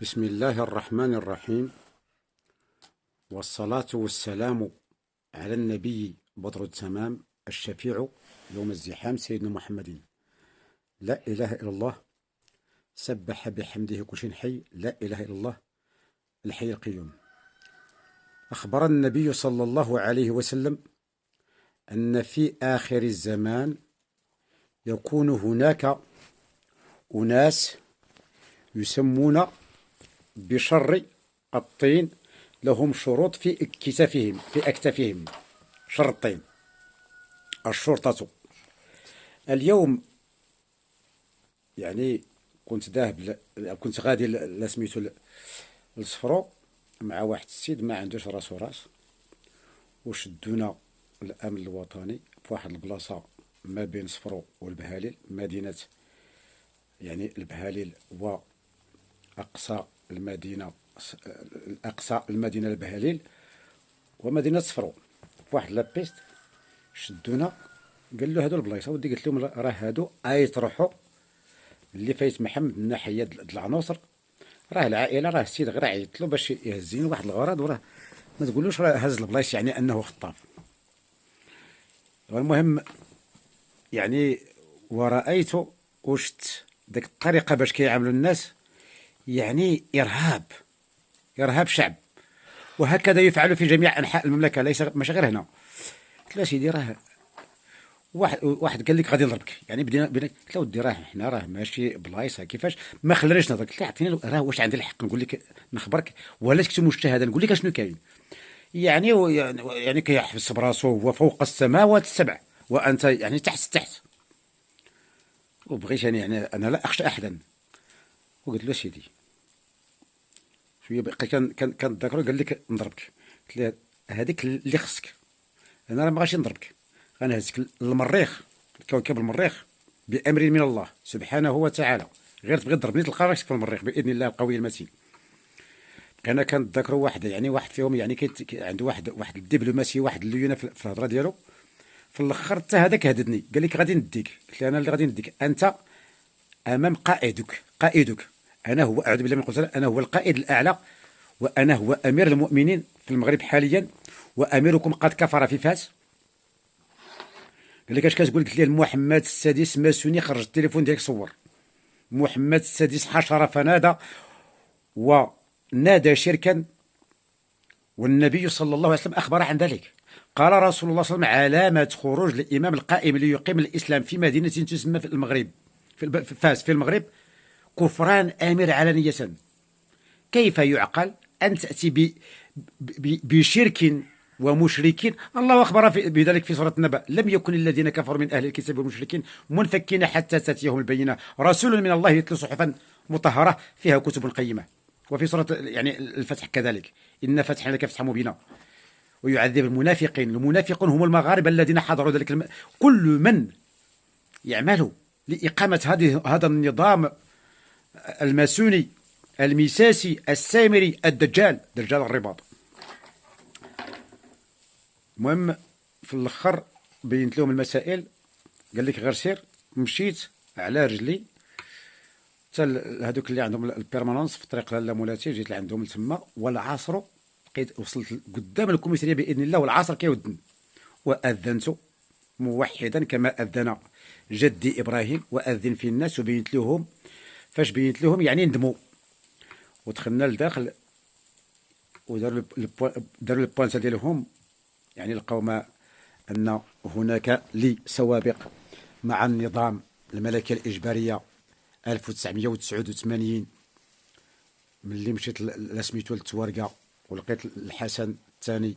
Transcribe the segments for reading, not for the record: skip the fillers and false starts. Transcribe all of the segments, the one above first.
بسم الله الرحمن الرحيم، والصلاة والسلام على النبي بدر التمام الشفيع يوم الزحام سيدنا محمد. لا إله إلا الله، سبح بحمده كل شيء حي، لا إله إلا الله الحي القيوم. أخبر النبي صلى الله عليه وسلم أن في آخر الزمان يكون هناك أناس يسمون بشر الطين، لهم شروط في أكتافهم شرطين. الشرطة اليوم، يعني كنت غادي لسميتو لصفرو مع واحد السيد ما عندوش راسو راس، وشدونا الأمن الوطني في واحد البلاصة ما بين صفرو والبهاليل، مدينة يعني البهاليل وأقصى المدينة، الأقصى المدينة البهاليل ومدينة صفرو، في واحد لابيست. شدونا، قال له هادو البلايصه ودي، قلت لهم راه هادو تروحوا اللي فايت محمد من ناحيه العناصر، راه العائله، راه السيد غير عيط له باش يهزين واحد الغرض، وراه ما تقولوش راه هز البلايص يعني انه خطاف. والمهم يعني ورأيت وشت ديك الطريقه باش كيعاملوا الناس، يعني ارهاب شعب، وهكذا يفعل في جميع انحاء المملكه، ليس ماشي غير هنا. قلت له سيدي راه واحد قال لك غادي نضربك، يعني بدينا قلت له ودي راه حنا راه ماشي بلايصه كيفاش ما خلانيش نهضر. قلت له عطيني راه واش عندي الحق نقول لك نخبرك، ولا تكتب مجتهدا نقول لك اشنو كاين. يعني كيحبس براسو هو فوق السماوات السبع وانت يعني تحت. وبغيت يعني انا لا اخشى احدا. وقلت له سيدي شويه بقى، كان ذاكره قال لك نضربك. قلت له هذيك اللي خصك، انا راه ما غاديش نضربك، غنهزك للمريخ، كوكب المريخ، بامر من الله سبحانه وتعالى. غير تبغي تضربني تلقى راسك في المريخ باذن الله القوي المتين. انا كنتذكروا واحد، يعني واحد فيهم يعني عنده واحد الدبلوماسيه، واحد الليونه في الهضره ديالو. في الاخر حتى هذاك هددني، قال لك غادي نديك. قلت له انا اللي غادي نديك انت امام قائدك. انا هو، اعوذ بالله من القوه، انا هو القائد الاعلى، وانا هو امير المؤمنين في المغرب حاليا، واميركم قد كفر في فاس. قال لك اش كتقول؟ قلت ليه محمد السادس ماسوني، خرج التليفون ديالك صور. محمد السادس حشر فنادى ونادى شركا، والنبي صلى الله عليه وسلم اخبر عن ذلك. قال رسول الله صلى الله عليه وسلم علامة خروج الامام القائم ليقيم الاسلام في مدينة تسمى في المغرب، في فاس في المغرب، كفران امر علانية. كيف يعقل ان تاتي بشرك ومشركين؟ الله أخبر بذلك في سورة النبأ: لم يكن الذين كفروا من أهل الكتاب والمشركين منفكين حتى تأتيهم البينة، رسول من الله يتلو صحفا مطهرة فيها كتب قيمة. وفي سورة يعني الفتح كذلك: إن فتحنا لك فتحا مبينا. ويعذب المنافقين. المنافقون هم المغاربة الذين حضروا ذلك كل من يعمل لإقامة هذا النظام الماسوني الميساسي السامري الدجال، دجال الرباط. المهم في الاخر بينت لهم المسائل، قال لك غير سير. مشيت على رجلي حتى هذوك اللي عندهم البيرمانونس في الطريق لاله مولاتي، جيت لعندهم تما، والعصر لقيت وصلت قدام الكوميساريه باذن الله، والعصر كيودن. واذنت موحدا كما اذن جدي ابراهيم، واذن في الناس. وبينت لهم، فاش بينت لهم يعني ندموا، ودخلنا لداخل وداروا البوانسه ديالهم، يعني لقاو ما أن هناك لي سوابق مع النظام الملكية الإجبارية 1989، ملي مشيت لسميتو للتوارقة ولقيت الحسن الثاني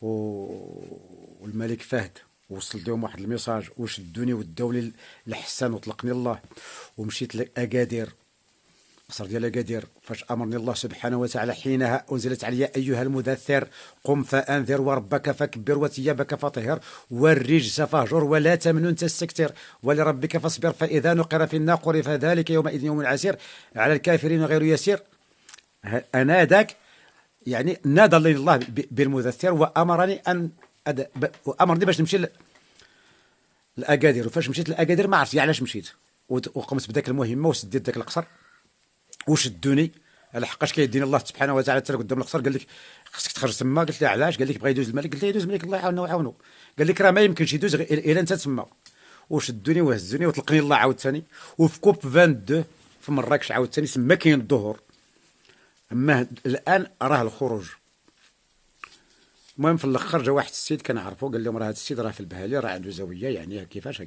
والملك فهد، وصلت لهم واحد الميساج وشدوني وداوني لحسان وطلقني الله. ومشيت لأكادير، قصر ديال أكادير، فاش أمرني الله سبحانه وتعالى حينها أنزلت علي أيها المدثر قم فأنذر وربك فكبر وثيابك فطهر والرجس فاهجر ولا تمنن تستكثر ولربك فاصبر فإذا نقر في الناقور فذلك يومئذ يوم عسير على الكافرين غير يسير. أنا ذاك يعني نادى لي الله بالمدثر، وأمرني وأمرني باش نمشي لأكادير. وفاش مشيت لأكادير ما عرفتش علاش مشيت، وقمت بذاك المهمة وسديت ذاك القصر وشدوني لحقاش كيدينا الله سبحانه وتعالى حتى قدام القصر قال لك خصك تخرج تما. قلت له علاش؟ قال لك بغى يدوز الملك. قلت له يدوز الملك الله يعاونه ويعاونو. قال لك راه ما يمكنش يدوز الا انت تما. وشدوني وهزوني وطلقني الله عاوتاني. وفي كوب 22 في مراكش عاوتاني تما كاين الظهور. اما الان راه الخروج. المهم في الاخر جا واحد السيد كنعرفو قال لهم راه هذا السيد راه في البهالي راه عنده زاويه يعني كيفاش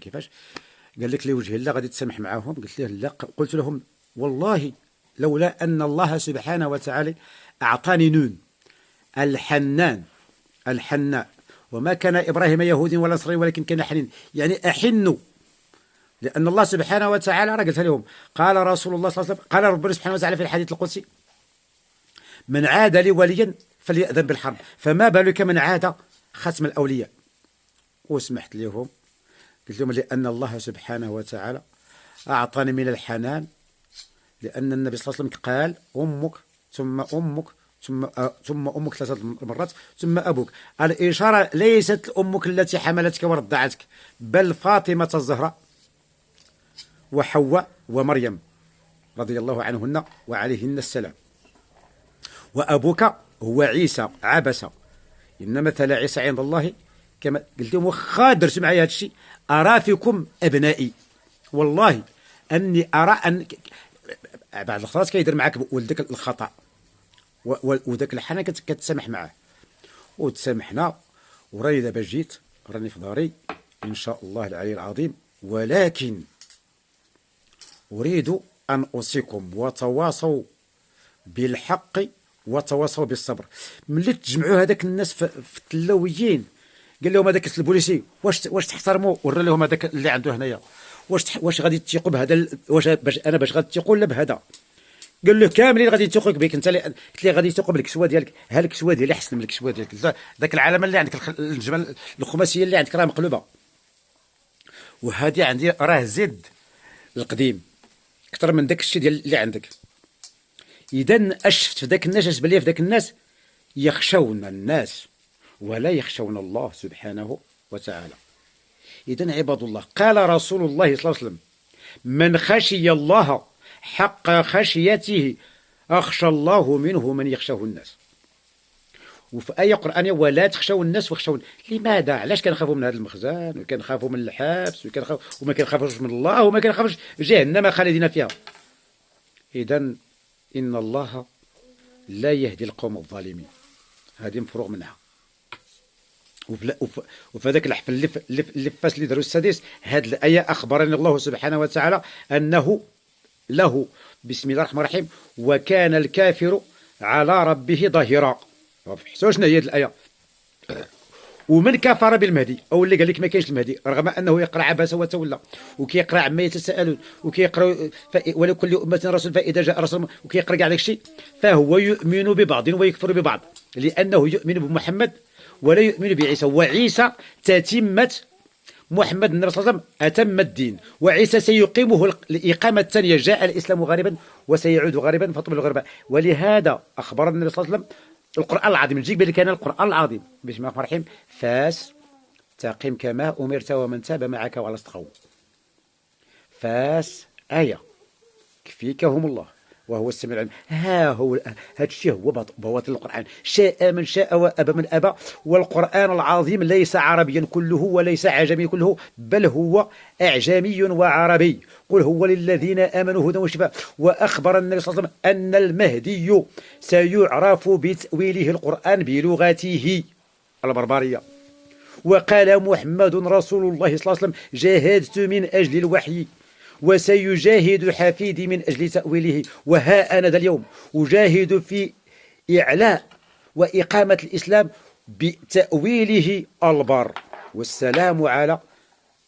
قال لك لوجه الله غادي تسامح معاهم. قلت له لا. قلت لهم والله لولا ان الله سبحانه وتعالى اعطاني نون الحنان الحناء وما كان ابراهيم يهودي ولا نصراني ولكن كان حنين يعني احن. لان الله سبحانه وتعالى راه قلتها لهم قال رسول الله صلى الله عليه وسلم قال ربنا سبحانه وتعالى في الحديث القدسي من عاد لي وليا فليأذن بالحرب فما بالك من عاد ختم الأولياء. وسمحت لهم قلت لهم لأن الله سبحانه وتعالى أعطاني من الحنان لأن النبي صلى الله عليه وسلم قال أمك ثم أمك ثم أمك 3 مرات ثم أبوك. الإشارة ليست أمك التي حملتك ورضعتك بل فاطمة الزهراء وحواء ومريم رضي الله عنهن وعليهن السلام. وأبوك هو عيسى عبس إن مثل عيسى عند الله كما قلت لهم واخا درتوا معايا هذا الشيء أرى فيكم أبنائي والله أني أرى أن بعض الخطرات كيدير معاك ولدك الخطأ وذاك الحنان كتسامح معاه. وتسامحنا وراني دابا جيت راني في داري إن شاء الله العلي العظيم. ولكن أريد أن أوصيكم وتواصوا بالحق وتواصوا بالصبر. ملي تجمعوا هذاك الناس في التلويين قال لهم هذاك البوليسي واش تحترموا ورا لهم هذاك اللي عنده هنايا واش غادي تثيقوا بهذا واش باش غادي تثيقوا ولا بهذا؟ قال له كاملين غادي يثيقوا بك انت اللي قلت لي غادي يثيقوا بالكسوه ديالك. ها الكسوه ديالي احسن من الكسوه ديالك. ذاك العلامه اللي عندك الجبل الخماسيه اللي عندك راه مقلوبه وهذه عندي راه زد القديم اكثر من داك الشيء ديال اللي عندك. اذا اشفت في ذاك الناس بان لي في ذاك الناس يخشون الناس ولا يخشون الله سبحانه وتعالى. اذا عباد الله قال رسول الله صلى الله عليه وسلم من خشي الله حق خشيته اخشى الله منه من يخشاه الناس. وفي آية قرآنية ولا تخشوا الناس واخشون. لماذا؟ علاش كنخافوا من هذا المخزن وكنخافوا من الحبس وما كنخافوش من الله وما كنخافوش جهنم خالدين فيها؟ إذا إن الله لا يهدي القوم الظالمين. هذه مفروغ منها. وفي هذاك الحفل اللي فاس اللي داروا السادس هذه الآية أخبرني الله سبحانه وتعالى أنه له بسم الله الرحمن الرحيم وكان الكافر على ربه ظهيرا. حسوا شنو هي هذه الآية. ومن كفر بالمهدي او اللي قال لك ما كاينش المهدي رغم انه يقرا عبس وتولى وكيقرا عما يتساءلون وكيقرا ولكل امه رسول فاذا جاء رسول وكيقرا كاع داك الشيء فهو يؤمن ببعض ويكفر ببعض لانه يؤمن بمحمد ولا يؤمن بعيسى. وعيسى تتمه محمد النبي صلى الله عليه وسلم اتم الدين وعيسى سيقيمه الاقامه الثانيه. جاء الاسلام غالبا وسيعود غالبا فطب الغرباء. ولهذا اخبر النبي صلى الله عليه وسلم القرآن العظيم نجيب بالك كان القرآن العظيم بسم الله الرحمن الرحيم فاس تقم كما أمرت ومن تاب معك ولا استقوا. فاس آية كفيكهم الله وهو السميع العليم. ها هو هذا الشيء هو بواطن القرآن. شاء من شاء وأبى من أبى. والقرآن العظيم ليس عربيا كله وليس عجمي كله بل هو أعجمي وعربي. قل هو للذين آمنوا هدى وشفاء. وأخبر النبي صلى الله عليه وسلم أن المهدي سيعرف بتأويله القرآن بلغته البربرية. وقال محمد رسول الله صلى الله عليه وسلم جاهدت من أجل الوحي وسيجاهد حفيدي من أجل تأويله. وها أنا ذا اليوم أجاهد في إعلاء وإقامة الإسلام بتأويله البر. والسلام على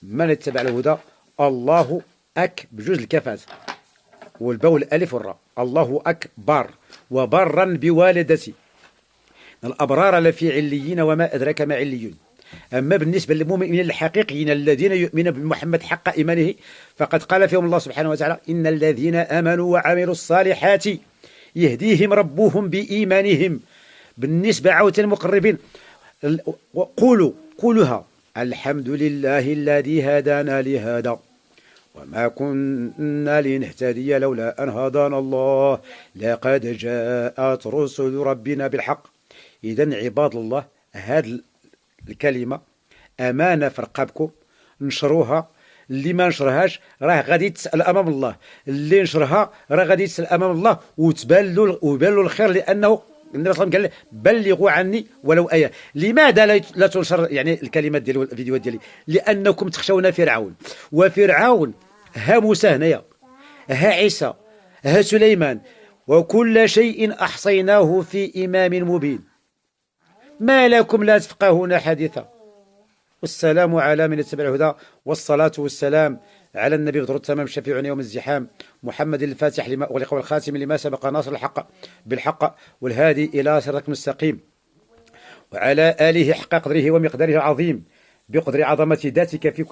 من اتبع الهدى. الله بجوز الكفات والباء والالف والراء. الله اكبر وبرا بوالدتي. الابرار لفي عليين وما ادراك ما عليون. اما بالنسبه للمؤمنين الحقيقيين الذين يؤمنون بمحمد حق ايمانه فقد قال فيهم الله سبحانه وتعالى ان الذين امنوا وعملوا الصالحات يهديهم ربهم بايمانهم. بالنسبه عوده المقربين قولوها الحمد لله الذي هدانا لهذا وما كنا لنهتدي لولا أن هدانا الله لقد جاءت رسل ربنا بالحق. إذا عباد الله، هذه الكلمة أمانة في رقابكم، نشروها. اللي ما نشرهاش راه غادي يتسأل أمام الله، اللي نشرها راه غادي يتسأل أمام الله وتبان له الخير، لأنه النبي صلى الله عليه وسلم قال بلغوا عني ولو آية. لماذا لا تنشر يعني الكلمات ديالي والفيديوهات ديالي؟ لأنكم تخشون فرعون، وفرعون ها موسى هنايا، ها عيسى، ها سليمان، وكل شيء أحصيناه في إمام مبين. ما لكم لا تفقهون حديثا. والسلام على من اتبع الهدى، والصلاة والسلام على النبي بدر التمام الشفيع يوم الزحام، محمد الفاتح لما أغلق والخاتم لما سبق، ناصر الحق بالحق والهادي إلى صراطك المستقيم، وعلى آله حق قدره ومقداره العظيم، بقدر عظمة ذاتك في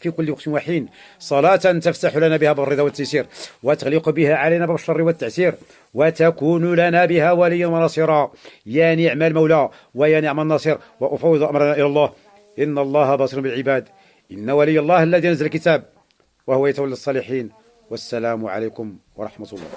كل وقت وحين، صلاة تفتح لنا بها باب الرضا والتيسير، وتغلق بها علينا باب الشر والتعسير، وتكون لنا بها وليا ونصيرا. يا نعم المولى ويا نعم النصير. وأفوض أمرنا إلى الله، إن الله بصير بالعباد، إن ولي الله الذي نزل الكتاب وهو يتولى الصالحين. والسلام عليكم ورحمة الله.